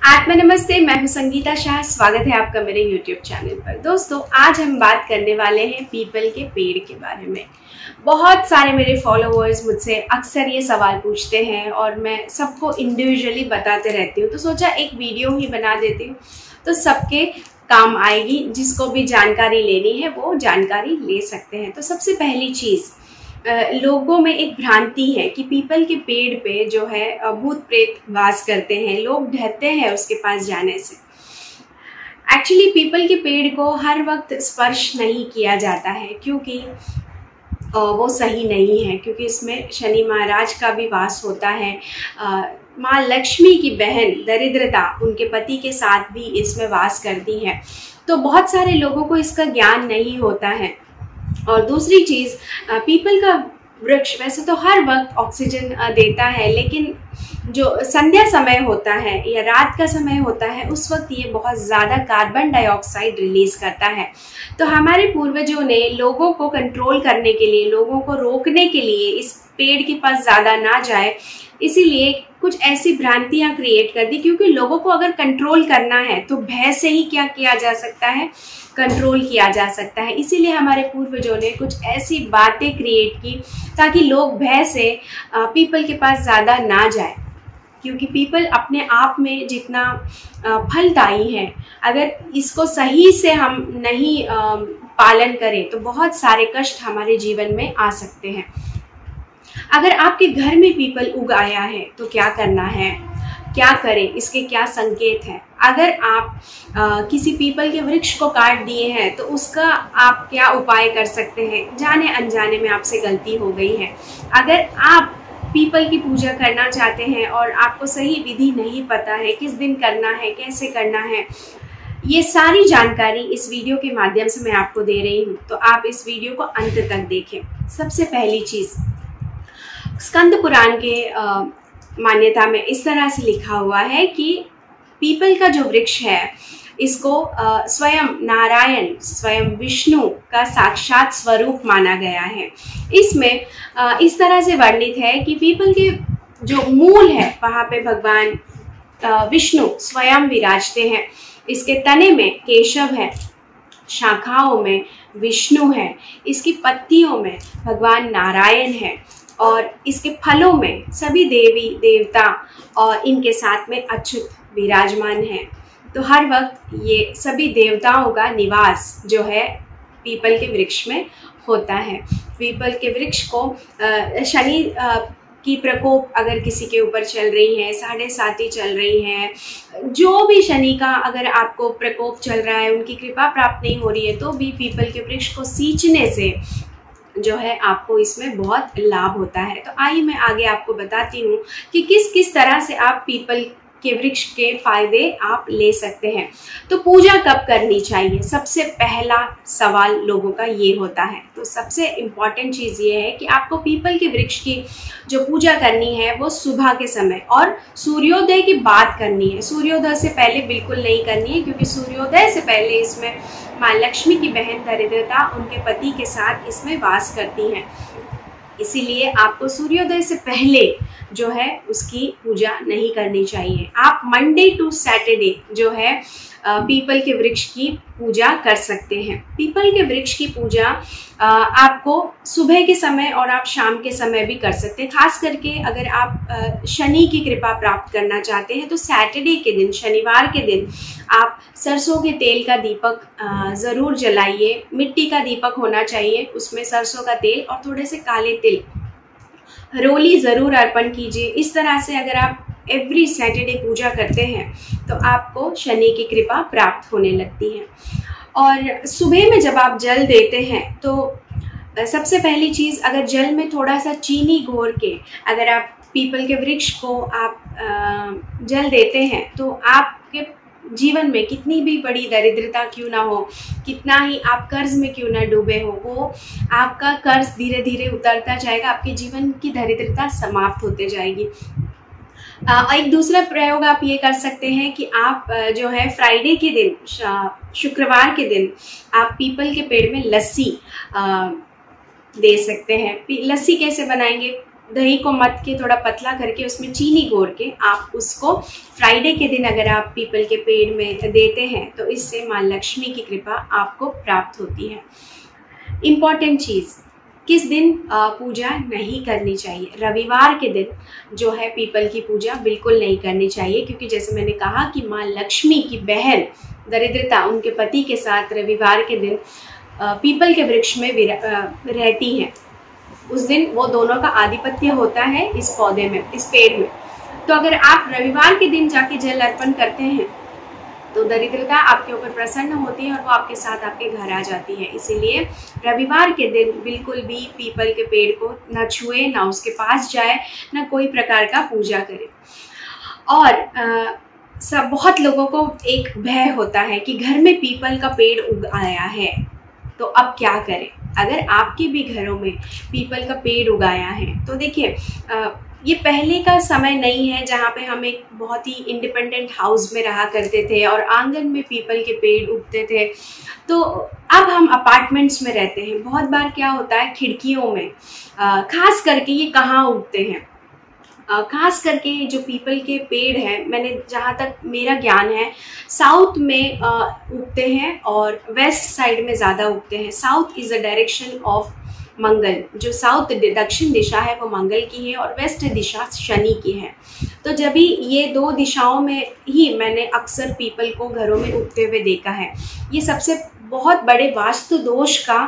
आत्मा नमस्ते, मैं हूं संगीता शाह। स्वागत है आपका मेरे YouTube चैनल पर। दोस्तों, आज हम बात करने वाले हैं पीपल के पेड़ के बारे में। बहुत सारे मेरे फॉलोअर्स मुझसे अक्सर ये सवाल पूछते हैं और मैं सबको इंडिविजुअली बताते रहती हूँ, तो सोचा एक वीडियो ही बना देती हूँ तो सबके काम आएगी। जिसको भी जानकारी लेनी है वो जानकारी ले सकते हैं। तो सबसे पहली चीज़, लोगों में एक भ्रांति है कि पीपल के पेड़ पे जो है भूत प्रेत वास करते हैं, लोग डरते हैं उसके पास जाने से। एक्चुअली पीपल के पेड़ को हर वक्त स्पर्श नहीं किया जाता है क्योंकि वो सही नहीं है, क्योंकि इसमें शनि महाराज का भी वास होता है। माँ लक्ष्मी की बहन दरिद्रता उनके पति के साथ भी इसमें वास करती है। तो बहुत सारे लोगों को इसका ज्ञान नहीं होता है। और दूसरी चीज़, पीपल का वृक्ष वैसे तो हर वक्त ऑक्सीजन देता है, लेकिन जो संध्या समय होता है या रात का समय होता है उस वक्त ये बहुत ज़्यादा कार्बन डाइऑक्साइड रिलीज करता है। तो हमारे पूर्वजों ने लोगों को कंट्रोल करने के लिए, लोगों को रोकने के लिए इस पेड़ के पास ज़्यादा ना जाए, इसीलिए कुछ ऐसी भ्रांतियां क्रिएट कर दी। क्योंकि लोगों को अगर कंट्रोल करना है तो भय से ही क्या किया जा सकता है, कंट्रोल किया जा सकता है। इसीलिए हमारे पूर्वजों ने कुछ ऐसी बातें क्रिएट की ताकि लोग भय से पीपल के पास ज़्यादा ना जाए। क्योंकि पीपल अपने आप में जितना फलदायी है, अगर इसको सही से हम नहीं पालन करें तो बहुत सारे कष्ट हमारे जीवन में आ सकते हैं। अगर आपके घर में पीपल उग आया है तो क्या करना है, क्या करें, इसके क्या संकेत हैं। अगर आप किसी पीपल के वृक्ष को काट दिए हैं तो उसका आप क्या उपाय कर सकते हैं। जाने अनजाने में आपसे गलती हो गई है, अगर आप पीपल की पूजा करना चाहते हैं और आपको सही विधि नहीं पता है, किस दिन करना है, कैसे करना है, ये सारी जानकारी इस वीडियो के माध्यम से मैं आपको दे रही हूँ। तो आप इस वीडियो को अंत तक देखें। सबसे पहली चीज़, स्कंद पुराण के मान्यता में इस तरह से लिखा हुआ है कि पीपल का जो वृक्ष है इसको स्वयं नारायण, स्वयं विष्णु का साक्षात स्वरूप माना गया है। इसमें इस तरह से वर्णित है कि पीपल के जो मूल है वहाँ पे भगवान विष्णु स्वयं विराजते हैं। इसके तने में केशव है, शाखाओं में विष्णु है, इसकी पत्तियों में भगवान नारायण है और इसके फलों में सभी देवी देवता और इनके साथ में अच्युत विराजमान है। तो हर वक्त ये सभी देवताओं का निवास जो है पीपल के वृक्ष में होता है। पीपल के वृक्ष को शनि की प्रकोप अगर किसी के ऊपर चल रही है, 7.5 चल रही है, जो भी शनि का अगर आपको प्रकोप चल रहा है, उनकी कृपा प्राप्त नहीं हो रही है, तो भी पीपल के वृक्ष को सींचने से जो है आपको इसमें बहुत लाभ होता है। तो आइए मैं आगे आपको बताती हूँ कि किस किस तरह से आप पीपल के वृक्ष के फायदे आप ले सकते हैं। तो पूजा कब करनी चाहिए, सबसे पहला सवाल लोगों का ये होता है। तो सबसे इम्पॉर्टेंट चीज़ ये है कि आपको पीपल के वृक्ष की जो पूजा करनी है वो सुबह के समय और सूर्योदय की बात करनी है। सूर्योदय से पहले बिल्कुल नहीं करनी है, क्योंकि सूर्योदय से पहले इसमें माँ लक्ष्मी की बहन दरिद्रता उनके पति के साथ इसमें वास करती हैं। इसीलिए आपको सूर्योदय से पहले जो है उसकी पूजा नहीं करनी चाहिए। आप मंडे टू सैटरडे जो है पीपल के वृक्ष की पूजा कर सकते हैं। पीपल के वृक्ष की पूजा आपको सुबह के समय और आप शाम के समय भी कर सकते हैं। खास करके अगर आप शनि की कृपा प्राप्त करना चाहते हैं तो सैटरडे के दिन, शनिवार के दिन आप सरसों के तेल का दीपक ज़रूर जलाइए। मिट्टी का दीपक होना चाहिए, उसमें सरसों का तेल और थोड़े से काले तिल, रोली ज़रूर अर्पण कीजिए। इस तरह से अगर आप एवरी सैटरडे पूजा करते हैं तो आपको शनि की कृपा प्राप्त होने लगती है। और सुबह में जब आप जल देते हैं तो सबसे पहली चीज़, अगर जल में थोड़ा सा चीनी घोर के अगर आप पीपल के वृक्ष को आप जल देते हैं तो आपके जीवन में कितनी भी बड़ी दरिद्रता क्यों ना हो, कितना ही आप कर्ज में क्यों ना डूबे हो, वो आपका कर्ज धीरे धीरे उतरता जाएगा, आपके जीवन की दरिद्रता समाप्त होते जाएगी। एक दूसरा प्रयोग आप ये कर सकते हैं कि आप जो है फ्राइडे के दिन, शुक्रवार के दिन आप पीपल के पेड़ में लस्सी दे सकते हैं। लस्सी कैसे बनाएंगे, दही को मथ के थोड़ा पतला करके उसमें चीनी घोर के आप उसको फ्राइडे के दिन अगर आप पीपल के पेड़ में देते हैं तो इससे माँ लक्ष्मी की कृपा आपको प्राप्त होती है। इम्पॉर्टेंट चीज़, किस दिन पूजा नहीं करनी चाहिए? रविवार के दिन जो है पीपल की पूजा बिल्कुल नहीं करनी चाहिए, क्योंकि जैसे मैंने कहा कि माँ लक्ष्मी की बहन दरिद्रता उनके पति के साथ रविवार के दिन पीपल के वृक्ष में रहती हैं। उस दिन वो दोनों का आधिपत्य होता है इस पौधे में, इस पेड़ में। तो अगर आप रविवार के दिन जाके जल अर्पण करते हैं तो दरिद्रता आपके ऊपर प्रसन्न होती है और वो आपके साथ आपके घर आ जाती है। इसीलिए रविवार के दिन बिल्कुल भी पीपल के पेड़ को ना छुए, ना उसके पास जाए, ना कोई प्रकार का पूजा करे। और सब बहुत लोगों को एक भय होता है कि घर में पीपल का पेड़ उग आया है तो अब क्या करें। अगर आपके भी घरों में पीपल का पेड़ उगाया है तो देखिए, ये पहले का समय नहीं है जहाँ पे हम एक बहुत ही इंडिपेंडेंट हाउस में रहा करते थे और आंगन में पीपल के पेड़ उगते थे। तो अब हम अपार्टमेंट्स में रहते हैं। बहुत बार क्या होता है, खिड़कियों में खास करके ये कहाँ उगते हैं, खास करके जो पीपल के पेड़ हैं, मैंने जहाँ तक मेरा ज्ञान है साउथ में उगते हैं और वेस्ट साइड में ज़्यादा उगते हैं। South is a direction of Mangal, जो साउथ दक्षिण दिशा है वो मंगल की है और वेस्ट दिशा शनि की है। तो जब भी ये दो दिशाओं में ही मैंने अक्सर पीपल को घरों में उगते हुए देखा है। ये सबसे बहुत बड़े वास्तु दोष का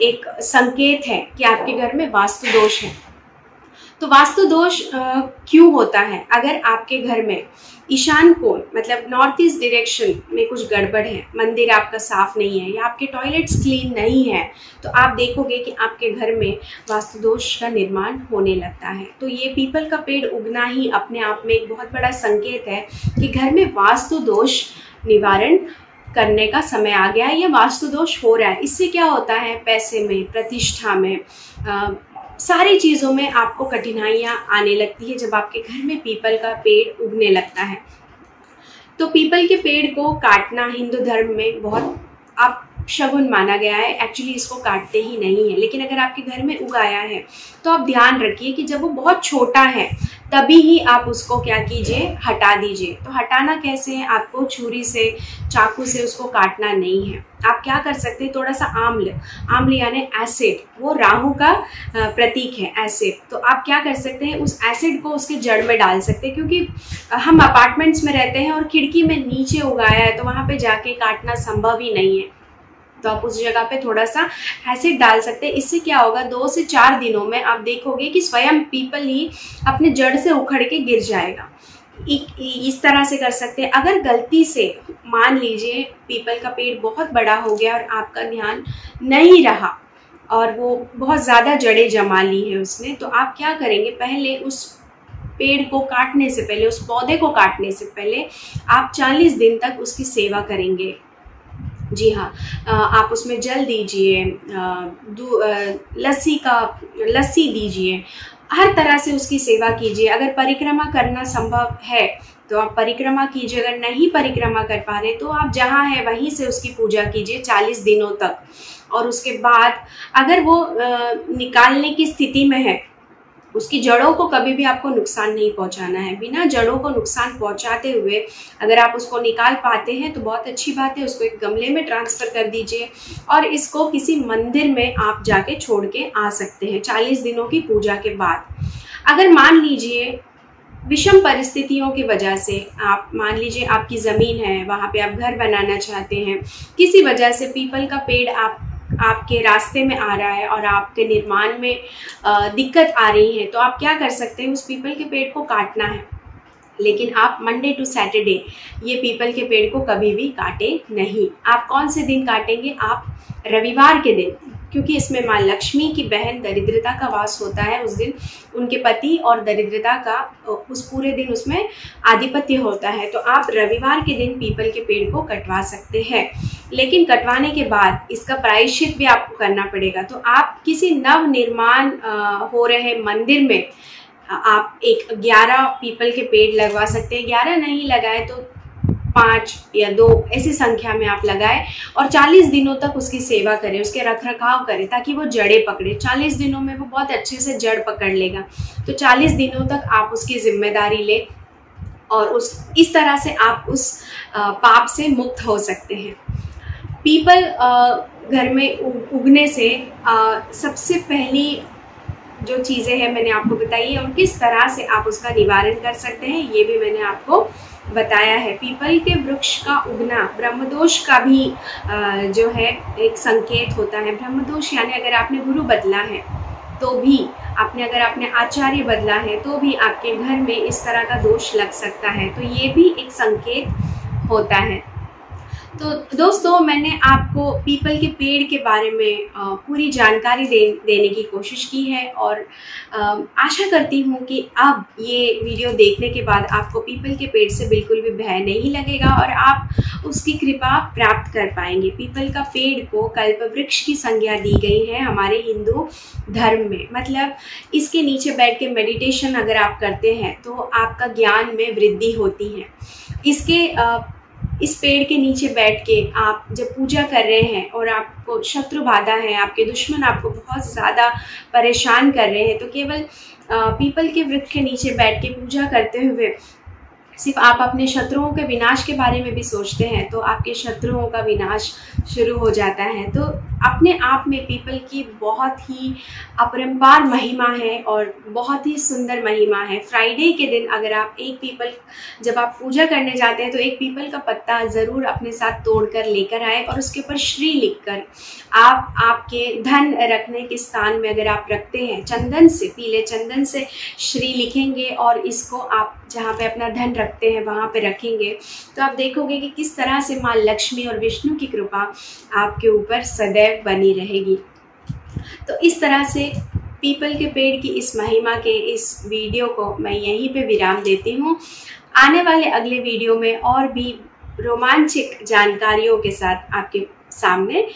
एक संकेत है कि आपके घर में वास्तु दोष है। तो वास्तु दोष क्यों होता है? अगर आपके घर में ईशान कोण मतलब नॉर्थ ईस्ट डायरेक्शन में कुछ गड़बड़ है, मंदिर आपका साफ नहीं है या आपके टॉयलेट्स क्लीन नहीं है, तो आप देखोगे कि आपके घर में वास्तु दोष का निर्माण होने लगता है। तो ये पीपल का पेड़ उगना ही अपने आप में एक बहुत बड़ा संकेत है कि घर में वास्तु दोष निवारण करने का समय आ गया है या वास्तु दोष हो रहा है। इससे क्या होता है, पैसे में, प्रतिष्ठा में, सारी चीज़ों में आपको कठिनाइयाँ आने लगती है जब आपके घर में पीपल का पेड़ उगने लगता है। तो पीपल के पेड़ को काटना हिंदू धर्म में बहुत अपशगुन माना गया है। एक्चुअली इसको काटते ही नहीं है, लेकिन अगर आपके घर में उग आया है तो आप ध्यान रखिए कि जब वो बहुत छोटा है तभी ही आप उसको क्या कीजिए, हटा दीजिए। तो हटाना कैसे है? आपको छुरी से, चाकू से उसको काटना नहीं है। आप क्या कर सकते हैं, थोड़ा सा आम्ल यानी एसिड, वो राहु का प्रतीक है एसिड। तो आप क्या कर सकते हैं, उस एसिड को उसके जड़ में डाल सकते हैं, क्योंकि हम अपार्टमेंट्स में रहते हैं और खिड़की में नीचे उगाया है तो वहाँ पे जाके काटना संभव ही नहीं है। तो आप उस जगह पे थोड़ा सा एसिड डाल सकते हैं। इससे क्या होगा, 2 से 4 दिनों में आप देखोगे कि स्वयं पीपल ही अपने जड़ से उखड़ के गिर जाएगा। इस तरह से कर सकते हैं। अगर गलती से मान लीजिए पीपल का पेड़ बहुत बड़ा हो गया और आपका ध्यान नहीं रहा और वो बहुत ज़्यादा जड़ें जमा ली है उसने, तो आप क्या करेंगे, पहले उस पेड़ को काटने से पहले, उस पौधे को काटने से पहले आप 40 दिन तक उसकी सेवा करेंगे। जी हाँ, आप उसमें जल दीजिए, लस्सी दीजिए, हर तरह से उसकी सेवा कीजिए। अगर परिक्रमा करना संभव है तो आप परिक्रमा कीजिए, अगर नहीं परिक्रमा कर पा रहे तो आप जहाँ है वहीं से उसकी पूजा कीजिए 40 दिनों तक। और उसके बाद अगर वो निकालने की स्थिति में है, उसकी जड़ों को कभी भी आपको नुकसान नहीं पहुंचाना है। बिना जड़ों को नुकसान पहुंचाते हुए अगर आप उसको निकाल पाते हैं तो बहुत अच्छी बात है। उसको एक गमले में ट्रांसफ़र कर दीजिए और इसको किसी मंदिर में आप जाके छोड़ के आ सकते हैं 40 दिनों की पूजा के बाद। अगर मान लीजिए विषम परिस्थितियों की वजह से, आप मान लीजिए आपकी ज़मीन है, वहाँ पे आप घर बनाना चाहते हैं, किसी वजह से पीपल का पेड़ आपके रास्ते में आ रहा है और आपके निर्माण में दिक्कत आ रही है, तो आप क्या कर सकते हैं, उस पीपल के पेड़ को काटना है। लेकिन आप मंडे टू सैटरडे ये पीपल के पेड़ को कभी भी काटे नहीं। आप कौन से दिन काटेंगे? आप रविवार के दिन, क्योंकि इसमें माँ लक्ष्मी की बहन दरिद्रता का वास होता है। उस दिन उनके पति और दरिद्रता का उस पूरे दिन उसमें आधिपत्य होता है। तो आप रविवार के दिन पीपल के पेड़ को कटवा सकते हैं, लेकिन कटवाने के बाद इसका प्रायश्चित भी आपको करना पड़ेगा। तो आप किसी नव निर्माण हो रहे मंदिर में आप एक 11 पीपल के पेड़ लगवा सकते हैं। 11 नहीं लगाए तो 5 या 2 ऐसी संख्या में आप लगाएं और 40 दिनों तक उसकी सेवा करें, उसके रखरखाव करें ताकि वो जड़ें पकड़े। 40 दिनों में वो बहुत अच्छे से जड़ पकड़ लेगा। तो 40 दिनों तक आप उसकी जिम्मेदारी लें और इस तरह से आप उस पाप से मुक्त हो सकते हैं। पीपल घर में उगने से सबसे पहली जो चीज़ें हैं मैंने आपको बताई है और किस तरह से आप उसका निवारण कर सकते हैं ये भी मैंने आपको बताया है। पीपल के वृक्ष का उगना ब्रह्मदोष का भी जो है एक संकेत होता है। ब्रह्मदोष यानी अगर आपने गुरु बदला है तो भी, आपने अगर आपने आचार्य बदला है तो भी आपके घर में इस तरह का दोष लग सकता है। तो ये भी एक संकेत होता है। तो दोस्तों, मैंने आपको पीपल के पेड़ के बारे में पूरी जानकारी देने की कोशिश की है और आशा करती हूँ कि अब ये वीडियो देखने के बाद आपको पीपल के पेड़ से बिल्कुल भी भय नहीं लगेगा और आप उसकी कृपा प्राप्त कर पाएंगे। पीपल का पेड़ को कल्पवृक्ष की संज्ञा दी गई है हमारे हिंदू धर्म में। मतलब इसके नीचे बैठ के मेडिटेशन अगर आप करते हैं तो आपका ज्ञान में वृद्धि होती है। इस पेड़ के नीचे बैठ के आप जब पूजा कर रहे हैं और आपको शत्रु बाधा है, आपके दुश्मन आपको बहुत ज़्यादा परेशान कर रहे हैं, तो केवल पीपल के वृक्ष के नीचे बैठ के पूजा करते हुए सिर्फ आप अपने शत्रुओं के विनाश के बारे में भी सोचते हैं तो आपके शत्रुओं का विनाश शुरू हो जाता है। तो अपने आप में पीपल की बहुत ही अपरंपार महिमा है और बहुत ही सुंदर महिमा है। फ्राइडे के दिन अगर आप एक पीपल, जब आप पूजा करने जाते हैं तो एक पीपल का पत्ता ज़रूर अपने साथ तोड़कर लेकर आए और उसके ऊपर श्री लिखकर आप आपके धन रखने के स्थान में अगर आप रखते हैं, चंदन से, पीले चंदन से श्री लिखेंगे और इसको आप जहाँ पे अपना धन रखते हैं वहाँ पे रखेंगे तो आप देखोगे कि किस तरह से माँ लक्ष्मी और विष्णु की कृपा आपके ऊपर सदैव बनी रहेगी। तो इस तरह से पीपल के पेड़ की इस महिमा के इस वीडियो को मैं यहीं पे विराम देती हूँ। आने वाले अगले वीडियो में और भी रोमांचक जानकारियों के साथ आपके सामने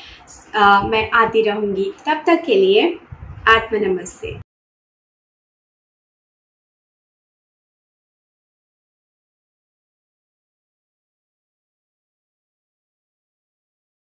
मैं आती रहूँगी। तब तक के लिए आत्म नमस्ते।